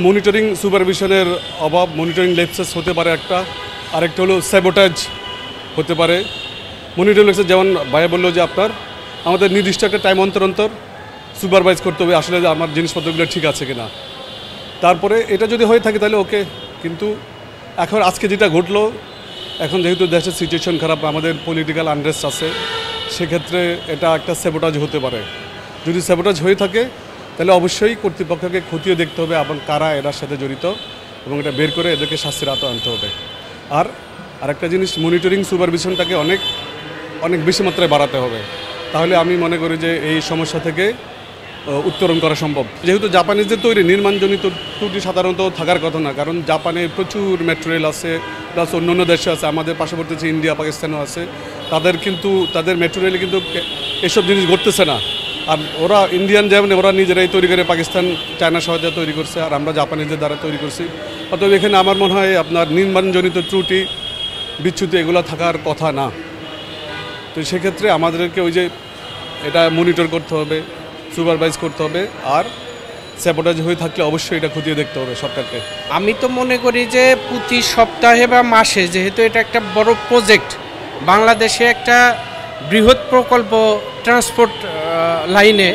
Monitoring সুপারভিশনের অভাব, monitoring lapses হতে পারে একটা, আরেকটা হলো স্যাবোটাজ হতে পারে। মনিটরিং ল্যাপসেস যেমন ভাইয়া বললো যে আপনার আমাদের নির্দিষ্ট একটা টাইম অন্তর অন্তর সুপারভাইজ করতে হবে আসলে যে আমার জিনিসপত্রগুলো ঠিক আছে কিনা। তারপরে এটা যদি হয়ে থাকে তাহলে ওকে, কিন্তু এখন আজকে যেটা ঘটলো, এখন যেহেতু দেশের সিচুয়েশন খারাপ, আমাদের পলিটিক্যাল আনরেস্ট আছে, সেক্ষেত্রে এটা একটা স্যাবোটাজ হতে পারে। যদি স্যাবোটাজ হয়ে থাকে তাহলে অবশ্যই কর্তৃপক্ষকে খতিয়ে দেখতে হবে এবং কারা এটার সাথে জড়িত এবং এটা বের করে এদেরকে শাস্তির আওতায় আনতে হবে। আর আরেকটা জিনিস, মনিটরিং সুপারভিশনটাকে অনেক অনেক বেশি মাত্রায় বাড়াতে হবে, তাহলে আমি মনে করি যে এই সমস্যা থেকে উত্তরণ করা সম্ভব। যেহেতু জাপানিজদের তৈরি নির্মাণজনিত ত্রুটি সাধারণত থাকার কথা না, কারণ জাপানে প্রচুর ম্যাটেরিয়াল আছে, প্লাস অন্যান্য দেশে আছে, আমাদের পার্শ্ববর্তী যে ইন্ডিয়া পাকিস্তানও আছে, তাদের ম্যাটেরিয়ালে কিন্তু এসব জিনিস ঘটতেছে না। আর ওরা ইন্ডিয়ান যেমন ওরা নিজেরাই তৈরি করে, পাকিস্তান চায়নার সহায়তা তৈরি করছে, আর আমরা জাপানিজদের দ্বারা তৈরি করছি। অতএব এখানে আমার মনে হয় আপনার নির্মাণজনিত ত্রুটি বিচ্যুতি এগুলো থাকার কথা না। তো সেক্ষেত্রে আমাদেরকে ওই যে এটা মনিটর করতে হবে, সুপারভাইজ করতে হবে, আর স্যাবোটাজ হয়ে থাকলে অবশ্যই এটা খতিয়ে দেখতে হবে সরকারকে। আমি তো মনে করি যে প্রতি সপ্তাহে বা মাসে, যেহেতু এটা একটা বড় প্রজেক্ট, বাংলাদেশে একটা বৃহৎ প্রকল্প ট্রান্সপোর্ট লাইনে,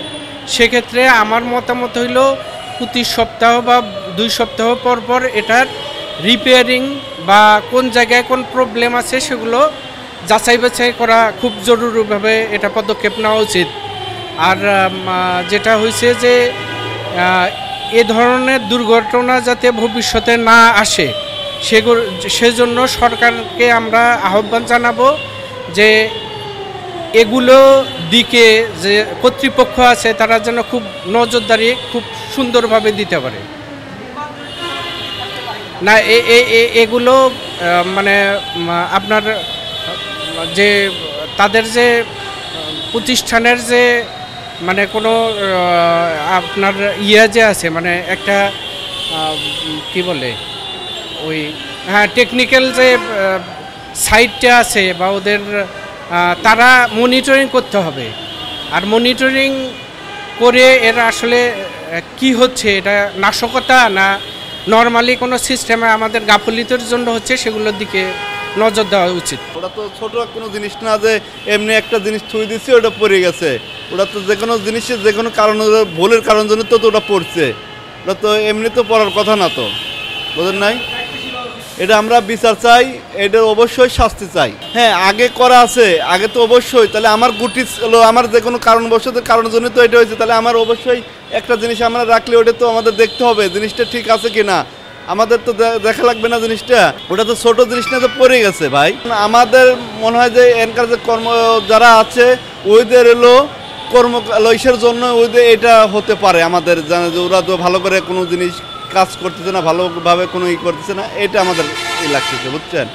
সেক্ষেত্রে আমার মতামত হইল প্রতি সপ্তাহ বা 2 সপ্তাহ পর পর এটার রিপেয়ারিং বা কোন জায়গায় কোন প্রবলেম আছে সেগুলো যাচাই বাছাই করা খুব জরুরিভাবে এটা পদক্ষেপ নেওয়া উচিত। আর যেটা হয়েছে যে এ ধরনের দুর্ঘটনা যাতে ভবিষ্যতে না আসে সেজন্য সরকারকে আমরা আহ্বান জানাবো যে এগুলো দিকে যে কর্তৃপক্ষ আছে তারা যেন খুব নজরদারি খুব সুন্দরভাবে দিতে পারে। না এগুলো মানে আপনার যে তাদের যে প্রতিষ্ঠানের যে মানে কোনো আপনার যে আছে, মানে একটা কি বলে ওই টেকনিক্যাল যে সাইটটা আছে বা ওদের তারা মনিটরিং করতে হবে। আর মনিটরিং করে এরা আসলে কি হচ্ছে, এটা নাশকতা না নর্মালি কোনো সিস্টেমে আমাদের গাফলিতের জন্য হচ্ছে, সেগুলোর দিকে নজর দেওয়া উচিত। ওটা তো ছোট কোনো জিনিস না যে এমনি একটা জিনিস থুই দিচ্ছি ওটা পড়ে গেছে। ওটা তো যে কোনো জিনিসের যে কোনো কারণ, ভুলের কারণ জন্য তো ওটা পড়ছে, ওটা তো এমনি তো পড়ার কথা না, তো বোঝেন নাই? এটা আমরা বিচার চাই, এটা অবশ্যই শাস্তি চাই। হ্যাঁ, আগে করা আছে, আগে তো অবশ্যই, তাহলে আমার গুটি হলো আমার যে কোনো কারণবশত কারণের জন্য তো এটা হয়েছে, তাহলে আমার অবশ্যই একটা জিনিস আমরা রাখলে ওটা তো আমাদের দেখতে হবে জিনিসটা ঠিক আছে কি না, আমাদের তো দেখা লাগবে না জিনিসটা। ওটা তো ছোট জিনিস না, তো পড়ে গেছে ভাই। আমাদের মনে হয় যে এনকার যে কর্ম যারা আছে ওইদের এলো কর্মলয়সের জন্য ওইদের এটা হতে পারে, আমাদের জানা যে ওরা তো ভালো করে কোনো জিনিস কাজ করতেছে না, ভালোভাবে কোনো করতেছে না, এটা আমাদের লাগতেছে, বুঝছেন।